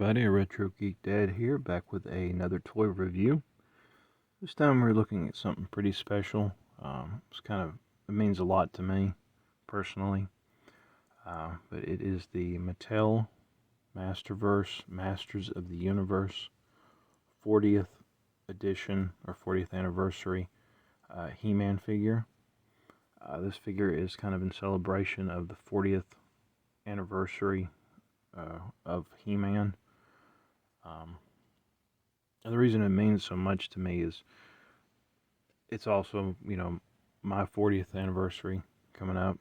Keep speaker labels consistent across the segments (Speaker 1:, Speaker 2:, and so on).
Speaker 1: everybody, Retro Geek Dad here, back with another toy review. This time we're looking at something pretty special. It means a lot to me, personally. But it is the MOTU Masterverse, Masters of the Universe 40th edition, or 40th anniversary He-Man figure. This figure is kind of in celebration of the 40th anniversary of He-Man. And the reason it means so much to me is it's also, my 40th anniversary coming up,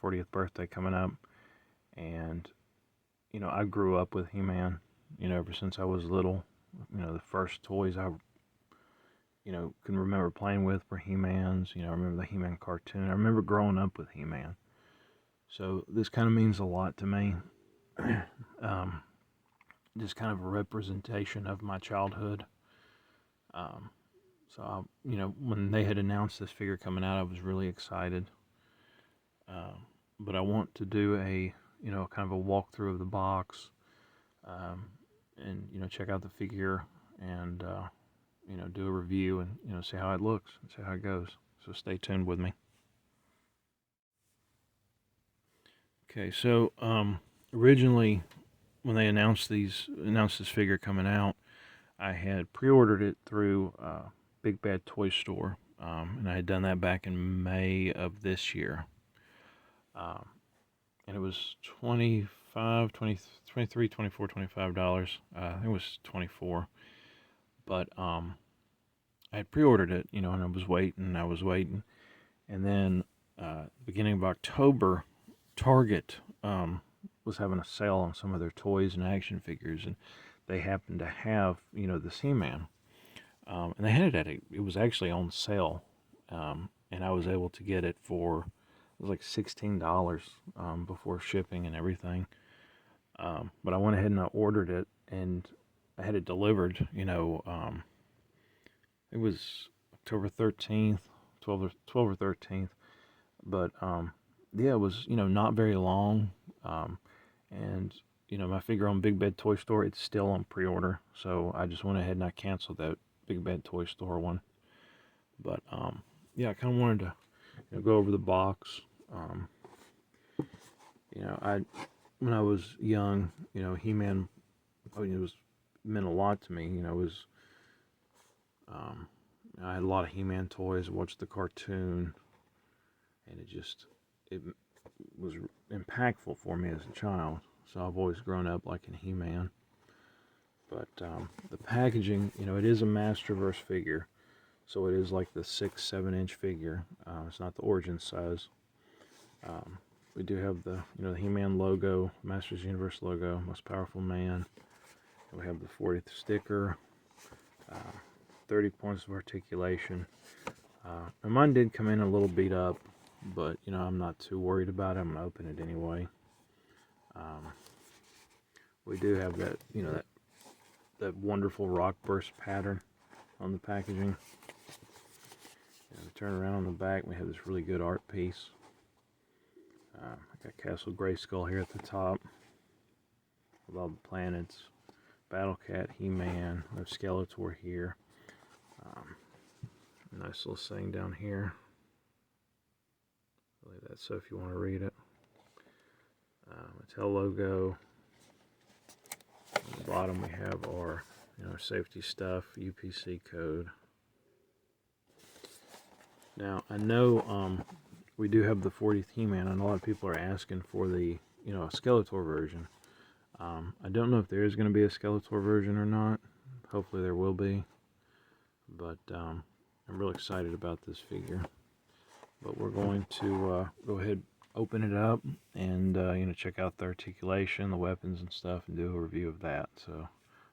Speaker 1: 40th birthday coming up, and, I grew up with He-Man, ever since I was little. The first toys I, can remember playing with were He-Mans. I remember the He-Man cartoon. I remember growing up with He-Man. So this kind of means a lot to me. Just kind of a representation of my childhood. When they had announced this figure coming out, I was really excited. But I want to do a, kind of a walkthrough of the box, and, check out the figure and, do a review and, see how it looks and see how it goes. So stay tuned with me. Okay, so, originally, when they announced this figure coming out, I had pre-ordered it through Big Bad Toy Store, and I had done that back in May of this year. And it was $25, $23, $24, $25. I think it was $24. But I had pre-ordered it, and I was waiting. And then beginning of October, Target was having a sale on some of their toys and action figures, and they happened to have, this He-Man. And they had it was actually on sale, and I was able to get it for, it was like $16 before shipping and everything. But I went ahead and I ordered it, and I had it delivered, it was October 13th, 12 or 13th, but yeah, it was, not very long, and, my figure on Big Bad Toy Store, it's still on pre-order, so I just went ahead and I canceled that Big Bad Toy Store one. But, yeah, I kind of wanted to, go over the box. When I was young, He-Man, it meant a lot to me. I had a lot of He-Man toys. I watched the cartoon, and it was impactful for me as a child. So I've always grown up liking He-Man. But the packaging, it is a Masterverse figure, so it is like the 6-7 inch figure. It's not the origin size. We do have the the He-Man logo, Masters Universe logo, Most Powerful Man. We have the 40th sticker, 30 points of articulation. And mine did come in a little beat up, but I'm not too worried about it. I'm gonna open it anyway. We do have that that wonderful rock burst pattern on the packaging. And we turn around on the back, we have this really good art piece. I got Castle Grayskull here at the top with all the planets. Battle Cat, He-Man, we have Skeletor here. Nice little saying down here. Really, that's so if you want to read it. Mattel logo. On the bottom we have our safety stuff, UPC code. Now I know we do have the 40th He-Man, and a lot of people are asking for the a Skeletor version. I don't know if there is going to be a Skeletor version or not. Hopefully there will be. But I'm real excited about this figure. But we're going to go ahead, open it up, and check out the articulation, the weapons and stuff, and do a review of that. So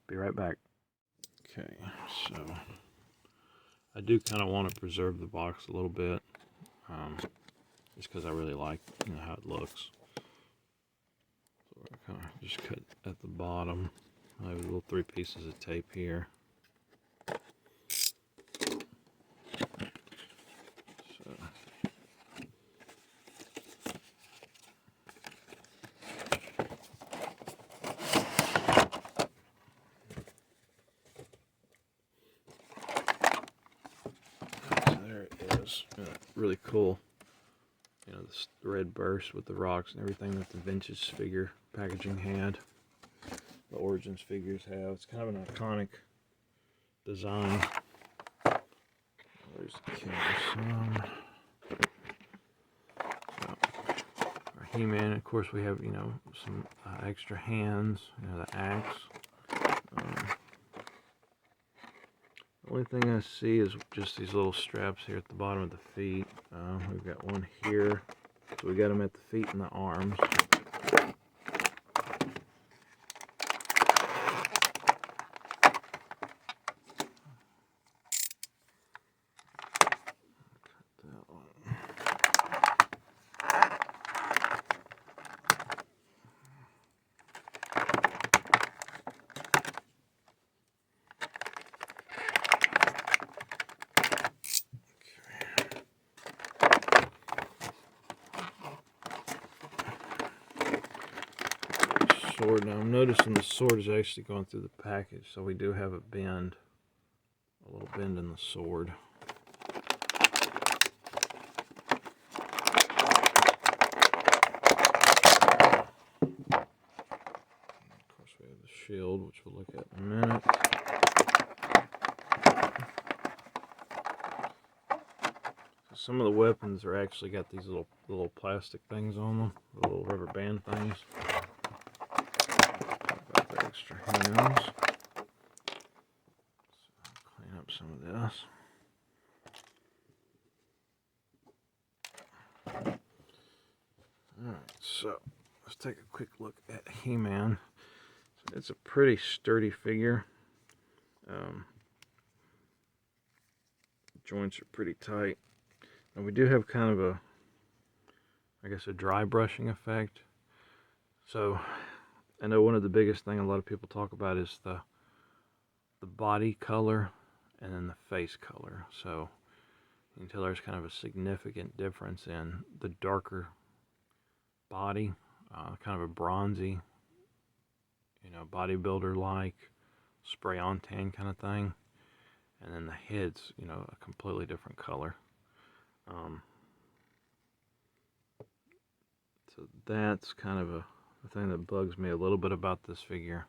Speaker 1: be right back. Okay, so I do kind of want to preserve the box a little bit, just because I really like how it looks. So I kind of just cut at the bottom. I have little 3 pieces of tape here. was really cool. You know, this red burst with the rocks and everything that the vintage figure packaging had. The Origins figures have. It's kind of an iconic design. There's the camera. Our He-Man, of course, we have, you know, some extra hands. You know, the axe. The only thing I see is just these little straps here at the bottom of the feet. We've got one here. So we got them at the feet and the arms. Sword. Now I'm noticing the sword is actually going through the package, so we do have a bend, a little bend in the sword. Of course, we have the shield, which we'll look at in a minute. So some of the weapons are actually got these little plastic things on them, little rubber band things. Extra hands. So clean up some of this. Alright, so let's take a quick look at He-Man. So it's a pretty sturdy figure. Joints are pretty tight. And we do have kind of a, I guess, a dry brushing effect. So I know one of the biggest thing a lot of people talk about is the body color and then the face color. So you can tell there's kind of a significant difference in the darker body, kind of a bronzy, you know, bodybuilder-like, spray-on tan kind of thing. And then the head's, you know, a completely different color. So that's kind of the thing that bugs me a little bit about this figure.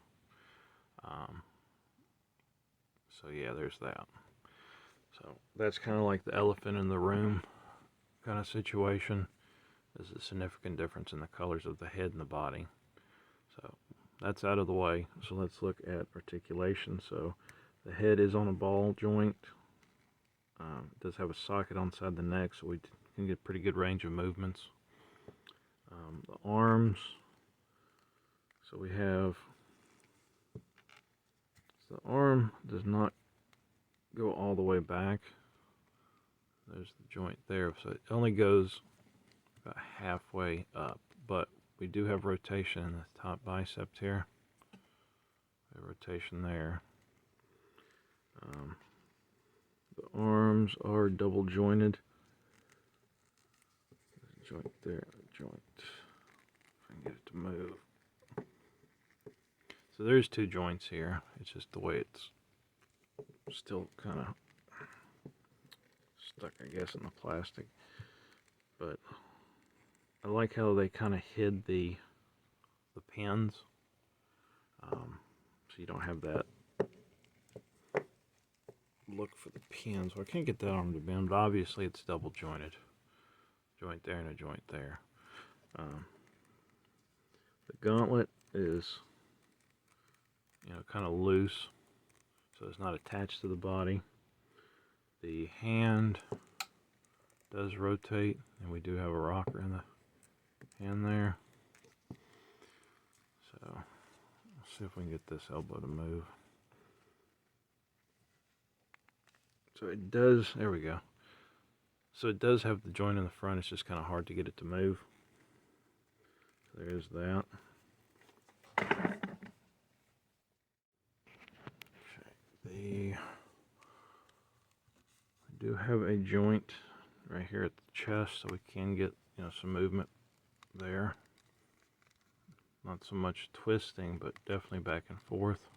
Speaker 1: So yeah, there's that. So that's kind of like the elephant in the room kind of situation. There's a significant difference in the colors of the head and the body. So that's out of the way. So let's look at articulation. So the head is on a ball joint. It does have a socket on the side of the neck, so we can get pretty good range of movements. The arms. So we have, so the arm does not go all the way back. There's the joint there, so it only goes about halfway up, but we do have rotation in the top bicep here. We have rotation there. The arms are double jointed. Joint there, joint. If I can get it to move. So there's two joints here. It's just the way it's still kind of stuck, I guess, in the plastic. But I like how they kind of hid the pins, so you don't have that look for the pins. Well, I can't get that arm to bend, but obviously it's double jointed. Joint there and a joint there. The gauntlet is, you know, kind of loose, so it's not attached to the body. The hand does rotate, and we do have a rocker in the hand there. So let's see if we can get this elbow to move. So it does, there we go. So it does have the joint in the front, it's just kind of hard to get it to move. So there's that. We do have a joint right here at the chest, so we can get, you know, some movement there. Not so much twisting, but definitely back and forth.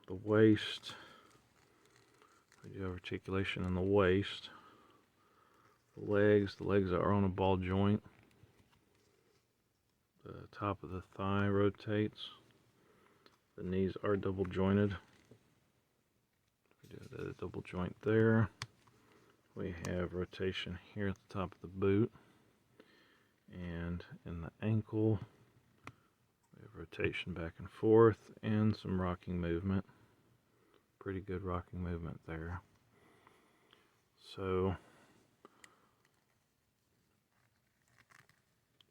Speaker 1: The waist, We do have articulation in the waist. The legs are on a ball joint. The top of the thigh rotates. The knees are double jointed. We do the double joint there. We have rotation here at the top of the boot. And in the ankle, we have rotation back and forth and some rocking movement. Pretty good rocking movement there. So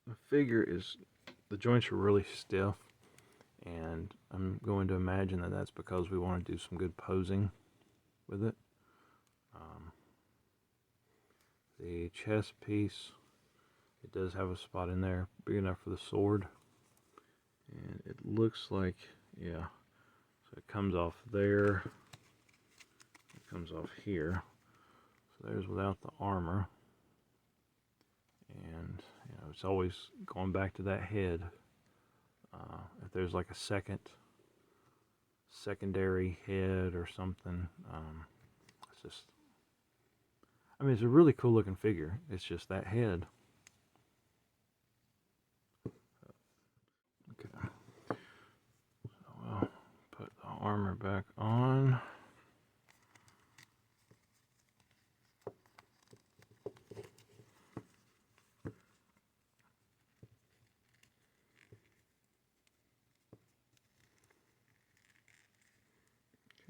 Speaker 1: the figure is, the joints are really stiff, and I'm going to imagine that that's because we want to do some good posing with it. The chest piece, it does have a spot in there big enough for the sword, and it looks like, yeah, so it comes off there, it comes off here, so there's without the armor. And you know, it's always going back to that head. If there's like a secondary head or something, it's just, I mean, it's a really cool looking figure. It's just that head. Okay, so we'll put the armor back on.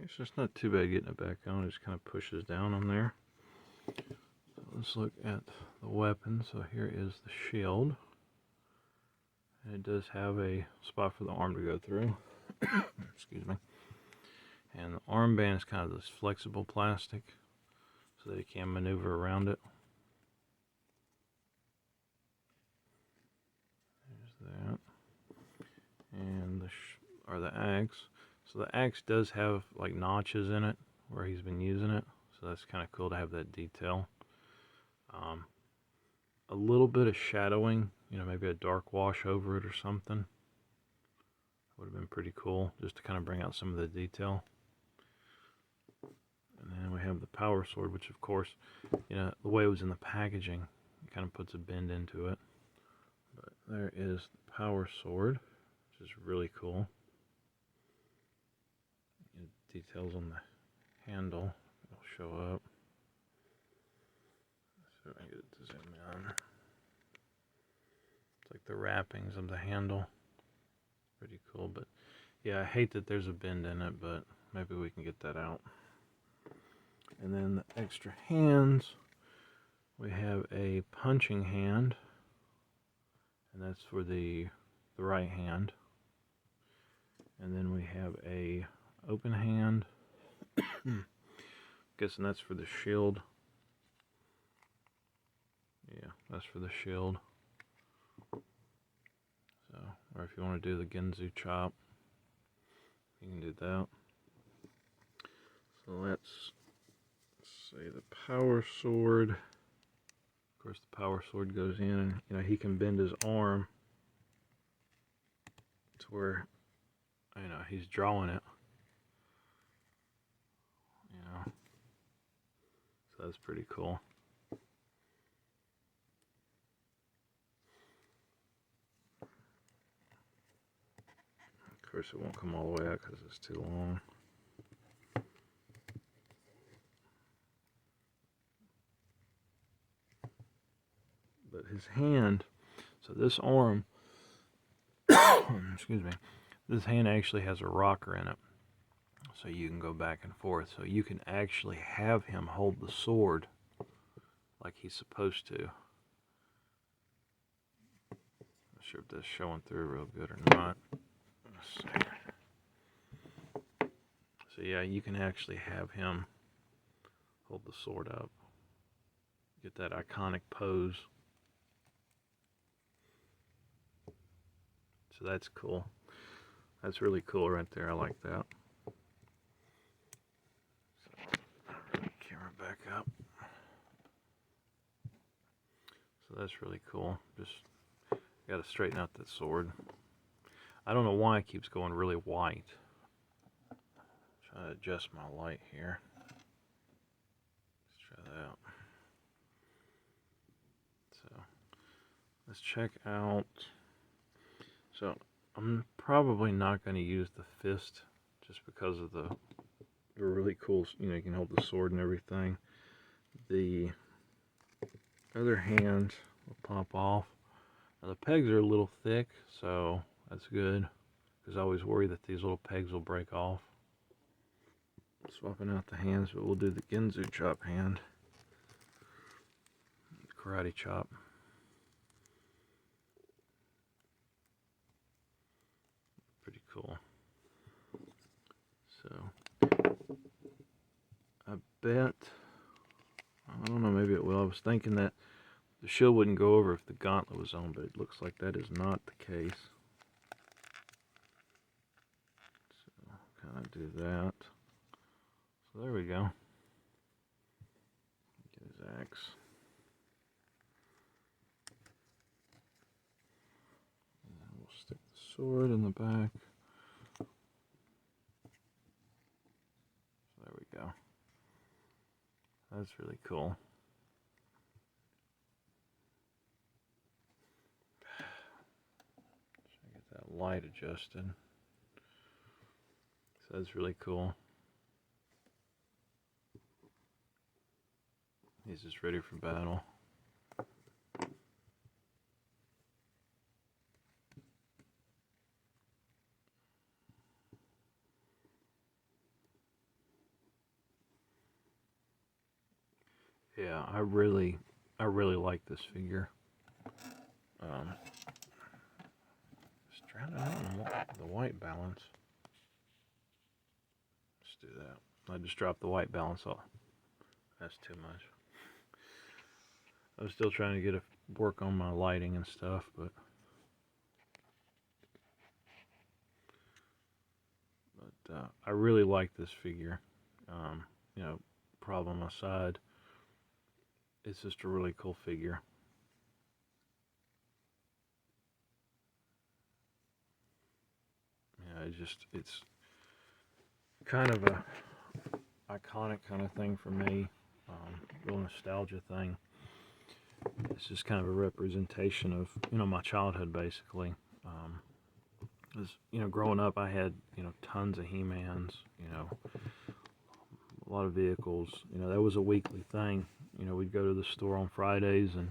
Speaker 1: It's just not too bad getting it back on. It just kind of pushes down on there. So let's look at the weapon. So here is the shield. And it does have a spot for the arm to go through. Excuse me. And the armband is kind of this flexible plastic so that you can maneuver around it. There's that. And the axe. So the axe does have like notches in it where he's been using it, so that's kind of cool to have that detail. A little bit of shadowing, you know, maybe a dark wash over it or something. Would have been pretty cool, just to kind of bring out some of the detail. And then we have the power sword, which of course, you know, the way it was in the packaging, it kind of puts a bend into it. But there is the power sword, which is really cool. Details on the handle will show up. So I get it to zoom in. It's like the wrappings of the handle. Pretty cool, but yeah, I hate that there's a bend in it, but maybe we can get that out. And then the extra hands, we have a punching hand, and that's for the right hand. And then we have a open hand. Guessing that's for the shield. Yeah, that's for the shield. So, or if you want to do the Genzu chop, you can do that. So let's say the power sword. Of course, the power sword goes in, and you know he can bend his arm to where, you know, he's drawing it. You know, so that's pretty cool. Of course, it won't come all the way out because it's too long. But his hand, so this arm, excuse me, this hand actually has a rocker in it. So you can go back and forth. So you can actually have him hold the sword like he's supposed to. Not sure if that's showing through real good or not. Let's see. So yeah, you can actually have him hold the sword up. Get that iconic pose. So that's cool. That's really cool right there. I like that. Camera back up. So that's really cool. Just got to straighten out that sword. I don't know why it keeps going really white. Trying to adjust my light here. that. So let's check out. So I'm probably not going to use the fist just because of the really cool, you can hold the sword and everything. The other hand will pop off. Now the pegs are a little thick, so that's good, because I always worry that these little pegs will break off. Swapping out the hands, but we'll do the Ginzu chop hand. Karate chop. Pretty cool. So, I bet, I don't know, maybe it will. I was thinking that the shield wouldn't go over if the gauntlet was on, but it looks like that is not the case. So, kind of do that. So there we go. Get his axe. And then we'll stick the sword in the back. So there we go. That's really cool. Get that light adjusted. So that's really cool. He's just ready for battle. Yeah, I really like this figure. Just trying to the white balance. Let's do that. I just dropped the white balance off. That's too much. I was still trying to get work on my lighting and stuff, but I really like this figure. Problem aside, it's just a really cool figure. Yeah, it's kind of a iconic kind of thing for me. Real nostalgia thing. It's just kind of a representation of, my childhood, basically. Growing up, I had, tons of He-Mans, a lot of vehicles. That was a weekly thing. We'd go to the store on Fridays, and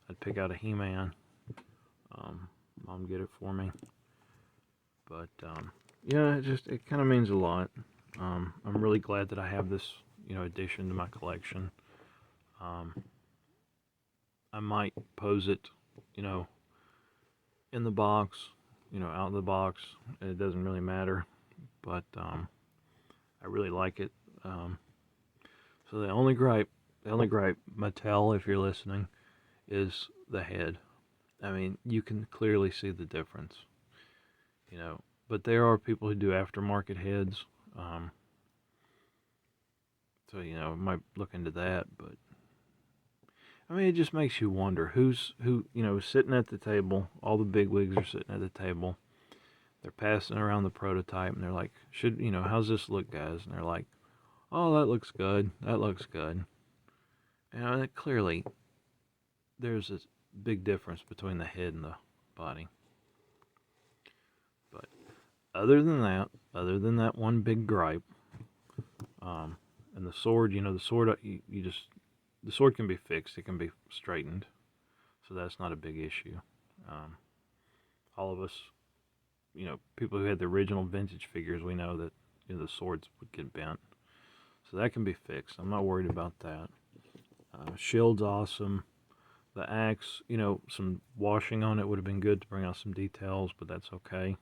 Speaker 1: I'd pick out a He-Man. Mom get it for me. But, it kind of means a lot. I'm really glad that I have this, addition to my collection. I might pose it, in the box, out of the box. It doesn't really matter, but I really like it. So the only gripe, Mattel, if you're listening, is the head. I mean, you can clearly see the difference, but there are people who do aftermarket heads. So, I might look into that, but I mean, it just makes you wonder who, sitting at the table. All the bigwigs are sitting at the table. They're passing around the prototype, and they're like, how's this look, guys? And they're like, oh, that looks good. That looks good. And clearly, there's a big difference between the head and the body. But other than that one big gripe, and the sword, the sword, the sword can be fixed. It can be straightened. So that's not a big issue. All of us, people who had the original vintage figures, we know that the swords would get bent. So that can be fixed. I'm not worried about that. Shield's awesome. The axe, some washing on it would have been good to bring out some details, but that's okay.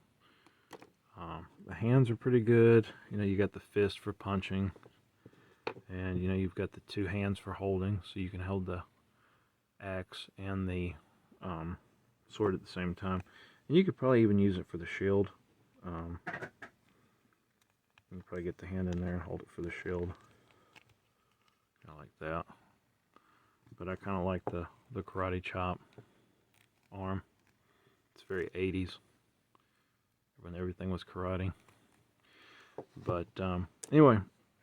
Speaker 1: The hands are pretty good. You got the fist for punching. And, you've got the two hands for holding, so you can hold the axe and the sword at the same time. And you could probably even use it for the shield. You can probably get the hand in there and hold it for the shield. I like that. But I kind of like the karate chop arm. It's very 80s, when everything was karate. But anyway,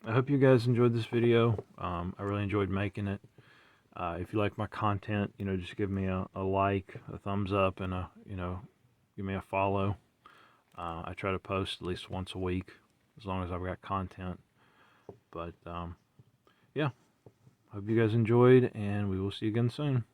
Speaker 1: I hope you guys enjoyed this video. I really enjoyed making it. If you like my content, just give me a like, a thumbs up, and give me a follow. I try to post at least once a week, as long as I've got content. But yeah, hope you guys enjoyed, and we will see you again soon.